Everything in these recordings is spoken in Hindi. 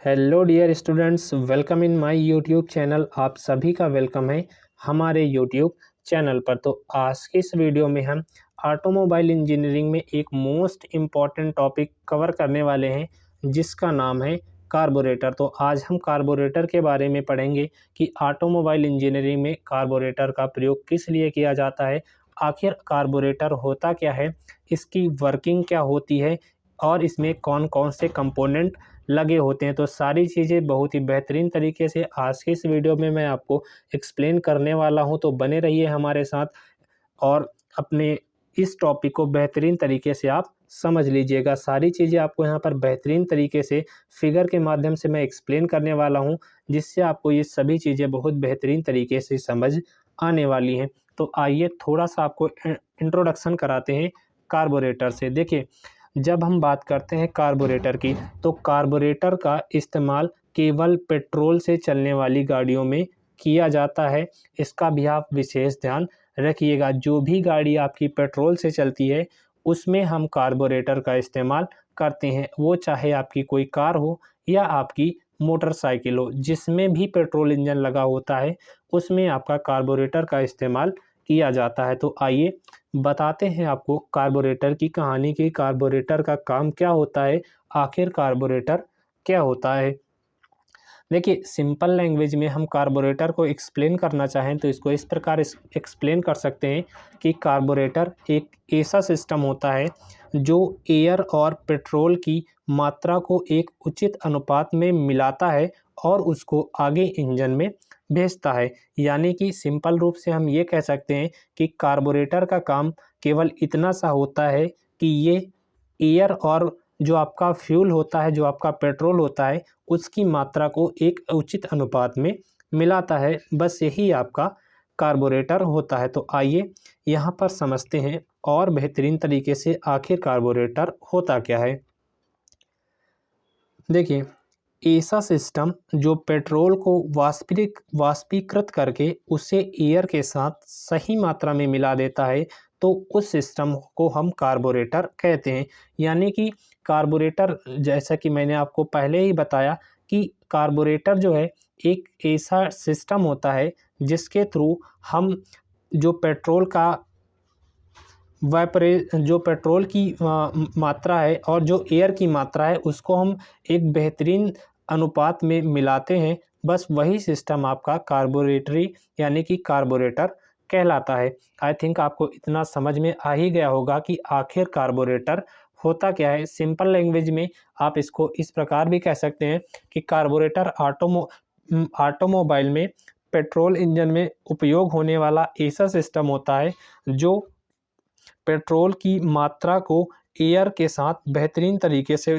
Hello dear students, welcome in my YouTube channel. आप सभी का वेलकम है हमारे यूट्यूब चैनल पर। तो आज की इस वीडियो में हम ऑटोमोबाइल इंजीनियरिंग में एक मोस्ट इम्पॉर्टेंट टॉपिक कवर करने वाले हैं, जिसका नाम है कार्बोरेटर। तो आज हम कार्बोरेटर के बारे में पढ़ेंगे कि ऑटोमोबाइल इंजीनियरिंग में कार्बोरेटर का प्रयोग किस लिए किया जाता है, आखिर कार्बोरेटर होता क्या है, इसकी वर्किंग क्या होती है और इसमें कौन कौन से कंपोनेंट लगे होते हैं। तो सारी चीज़ें बहुत ही बेहतरीन तरीके से आज के इस वीडियो में मैं आपको एक्सप्लेन करने वाला हूं। तो बने रहिए हमारे साथ और अपने इस टॉपिक को बेहतरीन तरीके से आप समझ लीजिएगा। सारी चीज़ें आपको यहाँ पर बेहतरीन तरीके से फिगर के माध्यम से मैं एक्सप्लेन करने वाला हूँ, जिससे आपको ये सभी चीज़ें बहुत बेहतरीन तरीके से समझ आने वाली हैं। तो आइए थोड़ा सा आपको इंट्रोडक्शन कराते हैं कार्बोरेटर से। देखिए, जब हम बात करते हैं कार्बोरेटर की, तो कार्बोरेटर का इस्तेमाल केवल पेट्रोल से चलने वाली गाड़ियों में किया जाता है। इसका भी आप विशेष ध्यान रखिएगा। जो भी गाड़ी आपकी पेट्रोल से चलती है उसमें हम कार्बोरेटर का इस्तेमाल करते हैं। वो चाहे आपकी कोई कार हो या आपकी मोटरसाइकिल हो, जिसमें भी पेट्रोल इंजन लगा होता है उसमें आपका कार्बोरेटर का इस्तेमाल किया जाता है। तो आइए बताते हैं आपको कार्बोरेटर की कहानी की कार्बोरेटर का काम क्या होता है, आखिर कार्बोरेटर क्या होता है। देखिए, सिंपल लैंग्वेज में हम कार्बोरेटर को एक्सप्लेन करना चाहें तो इसको इस प्रकार एक्सप्लेन कर सकते हैं कि कार्बोरेटर एक ऐसा सिस्टम होता है जो एयर और पेट्रोल की मात्रा को एक उचित अनुपात में मिलाता है और उसको आगे इंजन में भेजता है। यानी कि सिंपल रूप से हम ये कह सकते हैं कि कार्बोरेटर का काम केवल इतना सा होता है कि ये एयर और जो आपका फ्यूल होता है, जो आपका पेट्रोल होता है, उसकी मात्रा को एक उचित अनुपात में मिलाता है। बस यही आपका कार्बोरेटर होता है। तो आइए यहाँ पर समझते हैं और बेहतरीन तरीके से आखिर कार्बोरेटर होता क्या है। देखिए, ऐसा सिस्टम जो पेट्रोल को वाष्पीकृत करके उसे एयर के साथ सही मात्रा में मिला देता है, तो उस सिस्टम को हम कार्बोरेटर कहते हैं। यानी कि कार्बोरेटर, जैसा कि मैंने आपको पहले ही बताया कि कार्बोरेटर जो है एक ऐसा सिस्टम होता है जिसके थ्रू हम जो पेट्रोल का जो पेट्रोल की मात्रा है और जो एयर की मात्रा है उसको हम एक बेहतरीन अनुपात में मिलाते हैं। बस वही सिस्टम आपका कार्बोरेटरी यानी कि कार्बोरेटर कहलाता है। आई थिंक आपको इतना समझ में आ ही गया होगा कि आखिर कार्बोरेटर होता क्या है। सिंपल लैंग्वेज में आप इसको इस प्रकार भी कह सकते हैं कि कार्बोरेटर ऑटोमोबाइल में पेट्रोल इंजन में उपयोग होने वाला ऐसा सिस्टम होता है जो पेट्रोल की मात्रा को एयर के साथ बेहतरीन तरीके से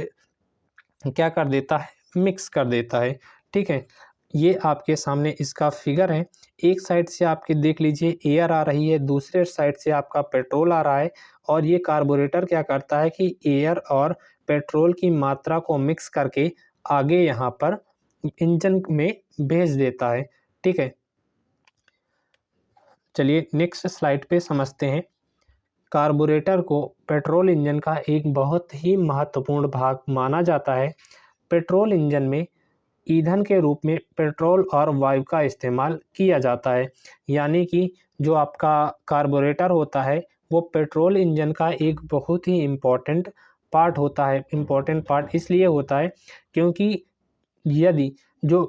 क्या कर देता है, मिक्स कर देता है। ठीक है, ये आपके सामने इसका फिगर है। एक साइड से आपके देख लीजिए एयर आ रही है, दूसरे साइड से आपका पेट्रोल आ रहा है और ये कार्बोरेटर क्या करता है कि एयर और पेट्रोल की मात्रा को मिक्स करके आगे यहाँ पर इंजन में भेज देता है। ठीक है, चलिए नेक्स्ट स्लाइड पे समझते हैं। कार्बोरेटर को पेट्रोल इंजन का एक बहुत ही महत्वपूर्ण भाग माना जाता है। पेट्रोल इंजन में ईंधन के रूप में पेट्रोल और वायु का इस्तेमाल किया जाता है। यानी कि जो आपका कार्बोरेटर होता है वो पेट्रोल इंजन का एक बहुत ही इम्पोर्टेंट पार्ट होता है। इम्पोर्टेंट पार्ट इसलिए होता है क्योंकि यदि जो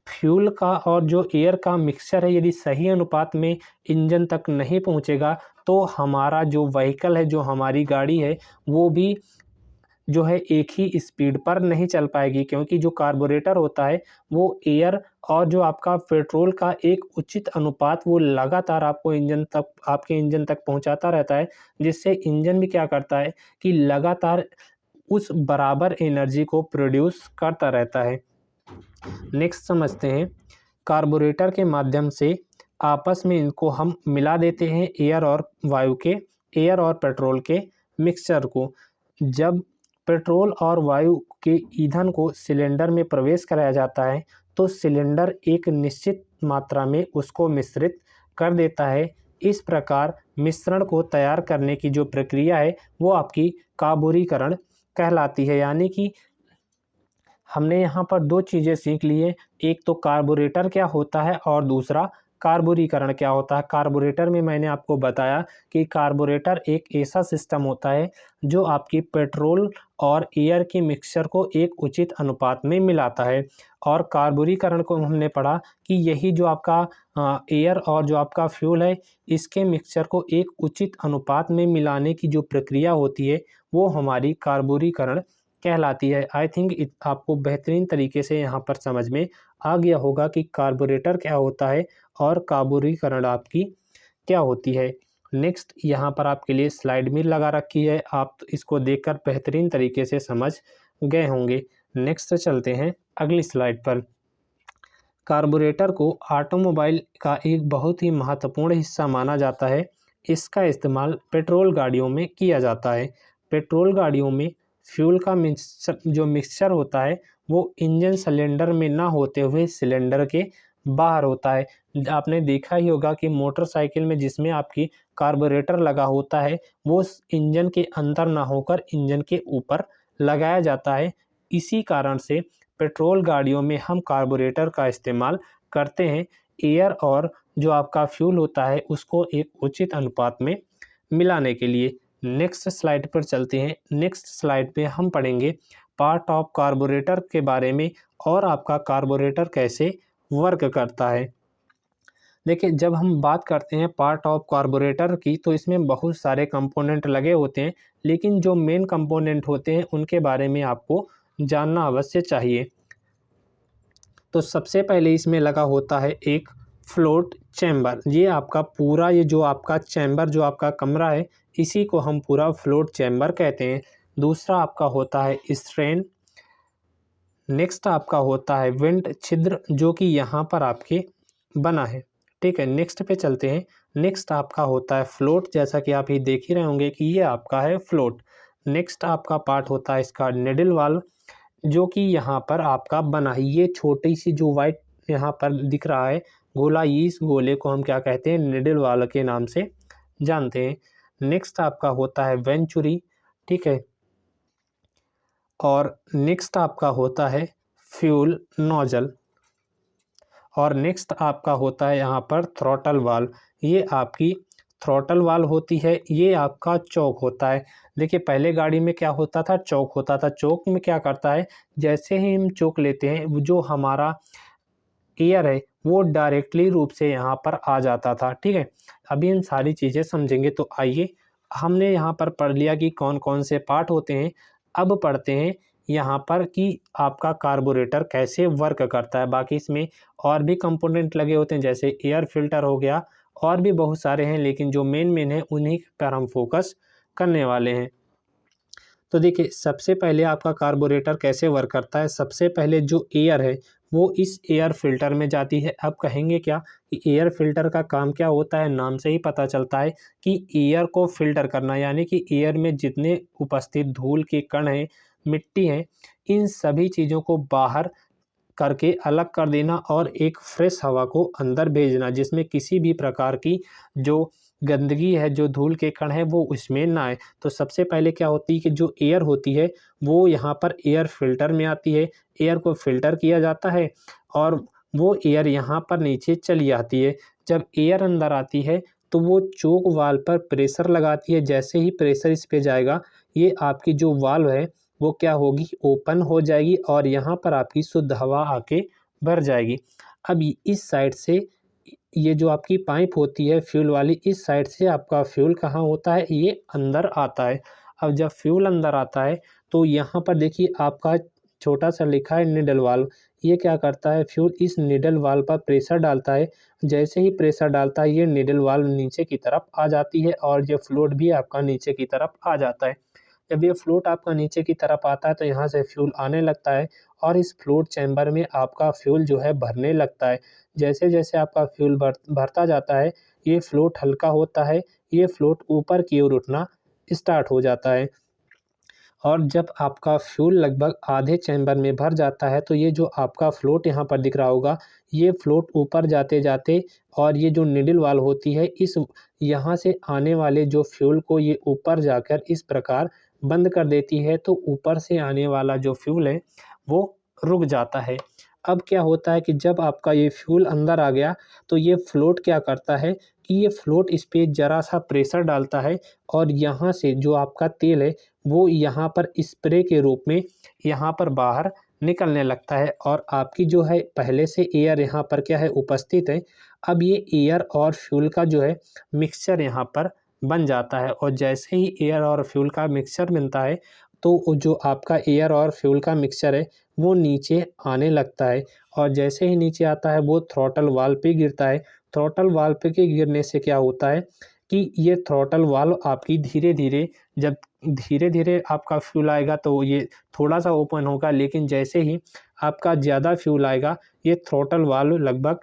फ्यूल का और जो एयर का मिक्सचर है यदि सही अनुपात में इंजन तक नहीं पहुंचेगा तो हमारा जो व्हीकल है, जो हमारी गाड़ी है, वो भी जो है एक ही स्पीड पर नहीं चल पाएगी। क्योंकि जो कार्बोरेटर होता है वो एयर और जो आपका पेट्रोल का एक उचित अनुपात वो लगातार आपके इंजन तक पहुंचाता रहता है, जिससे इंजन भी क्या करता है कि लगातार उस बराबर एनर्जी को प्रोड्यूस करता रहता है। नेक्स्ट समझते हैं, कार्बोरेटर के माध्यम से आपस में इनको हम मिला देते हैं एयर और पेट्रोल के मिक्सचर को। जब पेट्रोल और वायु के ईंधन को सिलेंडर में प्रवेश कराया जाता है तो सिलेंडर एक निश्चित मात्रा में उसको मिश्रित कर देता है। इस प्रकार मिश्रण को तैयार करने की जो प्रक्रिया है वो आपकी कार्बोरीकरण कहलाती है। यानी कि हमने यहाँ पर दो चीज़ें सीख ली है, एक तो कार्बोरेटर क्या होता है और दूसरा कार्बोरीकरण क्या होता है। कार्बोरेटर में मैंने आपको बताया कि कार्बोरेटर एक ऐसा सिस्टम होता है जो आपकी पेट्रोल और एयर की मिक्सचर को एक उचित अनुपात में मिलाता है, और कार्बोरीकरण को हमने पढ़ा कि यही जो आपका एयर और जो आपका फ्यूल है, इसके मिक्सचर को एक उचित अनुपात में मिलाने की जो प्रक्रिया होती है वो हमारी कार्बोरीकरण कहलाती है। आई थिंक आपको बेहतरीन तरीके से यहाँ पर समझ में आ गया होगा कि कार्बोरेटर क्या होता है और कार्बोरीकरण आपकी क्या होती है। नेक्स्ट यहाँ पर आपके लिए स्लाइड भी लगा रखी है, आप इसको देखकर बेहतरीन तरीके से समझ गए होंगे। नेक्स्ट चलते हैं अगली स्लाइड पर। कार्बोरेटर को ऑटोमोबाइल का एक बहुत ही महत्वपूर्ण हिस्सा माना जाता है। इसका इस्तेमाल पेट्रोल गाड़ियों में किया जाता है। पेट्रोल गाड़ियों में फ्यूल का जो मिक्सचर होता है वो इंजन सिलेंडर में ना होते हुए सिलेंडर के बाहर होता है। आपने देखा ही होगा कि मोटरसाइकिल में जिसमें आपकी कार्बोरेटर लगा होता है वो इंजन के अंदर ना होकर इंजन के ऊपर लगाया जाता है। इसी कारण से पेट्रोल गाड़ियों में हम कार्बोरेटर का इस्तेमाल करते हैं, एयर और जो आपका फ्यूल होता है उसको एक उचित अनुपात में मिलाने के लिए। नेक्स्ट स्लाइड पर चलते हैं। नेक्स्ट स्लाइड पे हम पढ़ेंगे पार्ट ऑफ कार्बोरेटर के बारे में और आपका कार्बोरेटर कैसे वर्क करता है। देखिए, जब हम बात करते हैं पार्ट ऑफ कार्बोरेटर की तो इसमें बहुत सारे कंपोनेंट लगे होते हैं, लेकिन जो मेन कंपोनेंट होते हैं उनके बारे में आपको जानना अवश्य चाहिए। तो सबसे पहले इसमें लगा होता है एक फ्लोट चैम्बर। ये आपका पूरा ये जो आपका चैम्बर जो आपका कमरा है इसी को हम पूरा फ्लोट चैम्बर कहते हैं। दूसरा आपका होता है स्ट्रेन। नेक्स्ट आपका होता है वेंट छिद्र जो कि यहाँ पर आपके बना है। ठीक है, नेक्स्ट पे चलते हैं। नेक्स्ट आपका होता है फ्लोट, जैसा कि आप ये देख ही रहे होंगे कि ये आपका है फ्लोट। नेक्स्ट आपका पार्ट होता है इसका निडल वाल्व जो कि यहाँ पर आपका बना है। ये छोटी सी जो वाइट यहाँ पर दिख रहा है गोला, इस गोले को हम क्या कहते हैं, निडल वाल्व के नाम से जानते हैं। नेक्स्ट आपका होता है वेंचुरी। ठीक है, और नेक्स्ट आपका होता है फ्यूल नोजल, और नेक्स्ट आपका होता है यहाँ पर थ्रॉटल वाल्व। ये आपकी थ्रॉटल वाल्व होती है, ये आपका चौक होता है। देखिए, पहले गाड़ी में क्या होता था, चौक होता था। चौक में क्या करता है, जैसे ही हम चौक लेते हैं वो जो हमारा एयर है वो डायरेक्टली रूप से यहाँ पर आ जाता था। ठीक है, अभी इन सारी चीज़ें समझेंगे। तो आइए, हमने यहाँ पर पढ़ लिया कि कौन कौन से पार्ट होते हैं। अब पढ़ते हैं यहाँ पर कि आपका कार्बोरेटर कैसे वर्क करता है। बाकी इसमें और भी कंपोनेंट लगे होते हैं जैसे एयर फिल्टर हो गया, और भी बहुत सारे हैं, लेकिन जो मेन है उन्हीं पर हम फोकस करने वाले हैं। तो देखिए, सबसे पहले आपका कार्बोरेटर कैसे वर्क करता है। सबसे पहले जो एयर है वो इस एयर फिल्टर में जाती है। अब कहेंगे क्या कि एयर फिल्टर का काम क्या होता है, नाम से ही पता चलता है कि एयर को फिल्टर करना, यानी कि एयर में जितने उपस्थित धूल के कण हैं, मिट्टी हैं, इन सभी चीज़ों को बाहर करके अलग कर देना और एक फ्रेश हवा को अंदर भेजना, जिसमें किसी भी प्रकार की जो गंदगी है, जो धूल के कण है वो उसमें ना आए। तो सबसे पहले क्या होती है कि जो एयर होती है वो यहाँ पर एयर फिल्टर में आती है। एयर को फिल्टर किया जाता है और वो एयर यहाँ पर नीचे चली आती है। जब एयर अंदर आती है तो वो चोक वाल्व पर प्रेशर लगाती है। जैसे ही प्रेशर इस पे जाएगा, ये आपकी जो वाल्व है वो क्या होगी, ओपन हो जाएगी और यहाँ पर आपकी शुद्ध हवा आके भर जाएगी। अब इस साइड से ये जो आपकी पाइप होती है फ्यूल वाली, इस साइड से आपका फ्यूल कहाँ होता है, ये अंदर आता है। अब जब फ्यूल अंदर आता है तो यहाँ पर देखिए आपका छोटा सा लिखा है निडल वाल्व। ये क्या करता है, फ्यूल इस निडल वाल्व पर प्रेशर डालता है। जैसे ही प्रेशर डालता है ये निडल वाल्व नीचे की तरफ आ जाती है और ये फ्लूइड भी आपका नीचे की तरफ आ जाता है। जब ये फ्लूइड आपका नीचे की तरफ आता है तो यहाँ से फ्यूल आने लगता है और इस फ्लूइड चैम्बर में आपका फ्यूल जो है भरने लगता है। जैसे जैसे आपका फ्यूल भरता जाता है, ये फ्लोट हल्का होता है, ये फ्लोट ऊपर की ओर उठना स्टार्ट हो जाता है। और जब आपका फ्यूल लगभग आधे चैम्बर में भर जाता है तो ये जो आपका फ्लोट यहाँ पर दिख रहा होगा, ये फ्लोट ऊपर जाते जाते और ये जो निडल वाल्व होती है इस यहाँ से आने वाले जो फ्यूल को ये ऊपर जाकर इस प्रकार बंद कर देती है। तो ऊपर से आने वाला जो फ्यूल है वो रुक जाता है। अब क्या होता है कि जब आपका ये फ्यूल अंदर आ गया तो ये फ्लोट क्या करता है कि ये फ्लोट इस पे ज़रा-सा प्रेशर डालता है और यहाँ से जो आपका तेल है वो यहाँ पर स्प्रे के रूप में यहाँ पर बाहर निकलने लगता है और आपकी जो है पहले से एयर यहाँ पर क्या है उपस्थित है। अब ये एयर और फ्यूल का जो है मिक्सचर यहाँ पर बन जाता है और जैसे ही एयर और फ्यूल का मिक्सचर बनता है तो वो जो आपका एयर और फ्यूल का मिक्सचर है वो नीचे आने लगता है और जैसे ही नीचे आता है वो थ्रॉटल वाल्व पे गिरता है। थ्रॉटल वाल्व पे के गिरने से क्या होता है कि ये थ्रॉटल वाल्व आपकी धीरे-धीरे जब धीरे-धीरे आपका फ्यूल आएगा तो ये थोड़ा-सा ओपन होगा, लेकिन जैसे ही आपका ज़्यादा फ्यूल आएगा ये थ्रॉटल वाल्व लगभग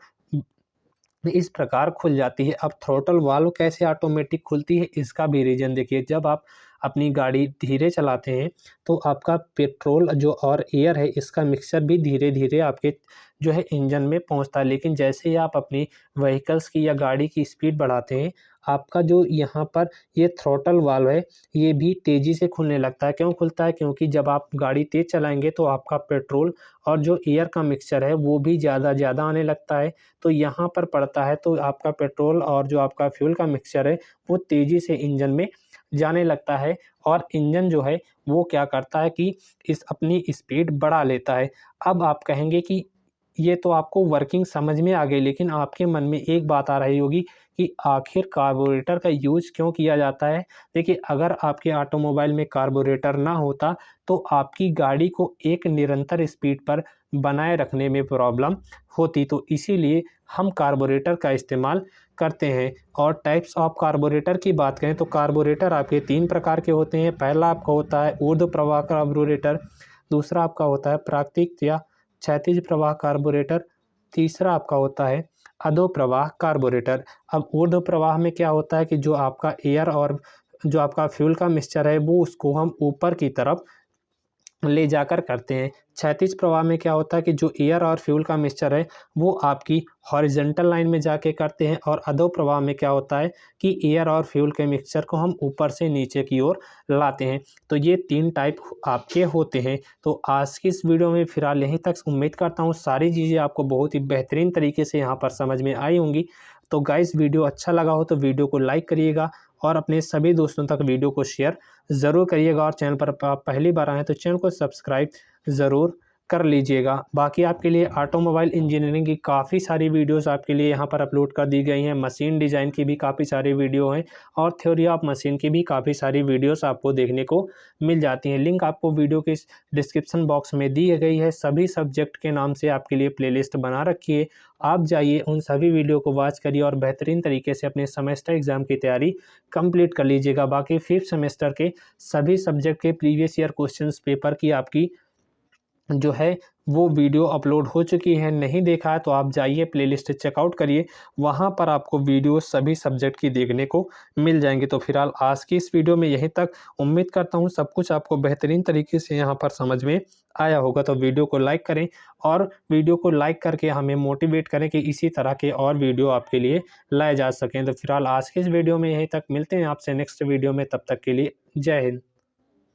इस प्रकार खुल जाती है। अब थ्रॉटल वाल्व कैसे ऑटोमेटिक खुलती है इसका भी रीज़न देखिए। जब आप अपनी गाड़ी धीरे चलाते हैं तो आपका पेट्रोल जो और एयर है इसका मिक्सचर भी धीरे-धीरे आपके जो है इंजन में पहुँचता है। लेकिन जैसे ही आप अपनी व्हीकल्स की या गाड़ी की स्पीड बढ़ाते हैं, आपका जो यहाँ पर ये थ्रॉटल वाल्व है ये भी तेज़ी से खुलने लगता है। क्यों खुलता है? क्योंकि जब आप गाड़ी तेज़ चलाएँगे तो आपका पेट्रोल और जो एयर का मिक्सचर है वो भी ज़्यादा आने लगता है। तो यहाँ पर पड़ता है तो आपका पेट्रोल और जो आपका फ्यूल का मिक्सचर है वो तेज़ी से इंजन में जाने लगता है और इंजन जो है वो क्या करता है कि इस अपनी स्पीड बढ़ा लेता है। अब आप कहेंगे कि ये तो आपको वर्किंग समझ में आ गई, लेकिन आपके मन में एक बात आ रही होगी कि आखिर कार्बोरेटर का यूज़ क्यों किया जाता है? देखिए, अगर आपके ऑटोमोबाइल में कार्बोरेटर ना होता तो आपकी गाड़ी को एक निरंतर स्पीड पर बनाए रखने में प्रॉब्लम होती, तो इसीलिए हम कार्बोरेटर का इस्तेमाल करते हैं। और टाइप्स ऑफ कार्बोरेटर की बात करें तो कार्बोरेटर आपके 3 प्रकार के होते हैं। पहला आपका होता है ऊर्ध्व प्रवाह कार्बोरेटर, दूसरा आपका होता है प्राकृतिक या क्षैतिज प्रवाह कार्बोरेटर, तीसरा आपका होता है अधो प्रवाह कार्बोरेटर। अब ऊर्ध्व प्रवाह में क्या होता है कि जो आपका एयर और जो आपका फ्यूल का मिक्सचर है वो उसको हम ऊपर की तरफ ले जाकर करते हैं। क्षैतिज प्रवाह में क्या होता है कि जो एयर और फ्यूल का मिक्सचर है वो आपकी हॉरिजॉन्टल लाइन में जाके करते हैं और अधो प्रवाह में क्या होता है कि एयर और फ्यूल के मिक्सचर को हम ऊपर से नीचे की ओर लाते हैं। तो ये 3 टाइप आपके होते हैं। तो आज की इस वीडियो में फिलहाल यहीं तक। उम्मीद करता हूँ सारी चीज़ें आपको बहुत ही बेहतरीन तरीके से यहाँ पर समझ में आई होंगी। तो गाइस, वीडियो अच्छा लगा हो तो वीडियो को लाइक करिएगा और अपने सभी दोस्तों तक वीडियो को शेयर ज़रूर करिएगा और चैनल पर आप पहली बार आएँ तो चैनल को सब्सक्राइब ज़रूर कर लीजिएगा। बाकी आपके लिए ऑटोमोबाइल इंजीनियरिंग की काफ़ी सारी वीडियोस आपके लिए यहाँ पर अपलोड कर दी गई हैं। मशीन डिज़ाइन की भी काफ़ी सारी वीडियो हैं और थ्योरी ऑफ मशीन की भी काफ़ी सारी वीडियोस आपको देखने को मिल जाती हैं। लिंक आपको वीडियो के डिस्क्रिप्शन बॉक्स में दी गई है। सभी सब्जेक्ट के नाम से आपके लिए प्लेलिस्ट बना रखी है। आप जाइए उन सभी वीडियो को वॉच करिए और बेहतरीन तरीके से अपने सेमेस्टर एग्ज़ाम की तैयारी कंप्लीट कर लीजिएगा। बाकी 5th सेमेस्टर के सभी सब्जेक्ट के प्रीवियस ईयर क्वेश्चंस पेपर की आपकी जो है वो वीडियो अपलोड हो चुकी है। नहीं देखा है तो आप जाइए प्लेलिस्ट चेकआउट करिए, वहाँ पर आपको वीडियो सभी सब्जेक्ट की देखने को मिल जाएंगे। तो फिलहाल आज की इस वीडियो में यहीं तक। उम्मीद करता हूँ सब कुछ आपको बेहतरीन तरीके से यहाँ पर समझ में आया होगा। तो वीडियो को लाइक करें और वीडियो को लाइक करके हमें मोटिवेट करें कि इसी तरह के और वीडियो आपके लिए लाए जा सकें। तो फिलहाल आज की इस वीडियो में यहीं तक। मिलते हैं आपसे नेक्स्ट वीडियो में, तब तक के लिए जय हिंद।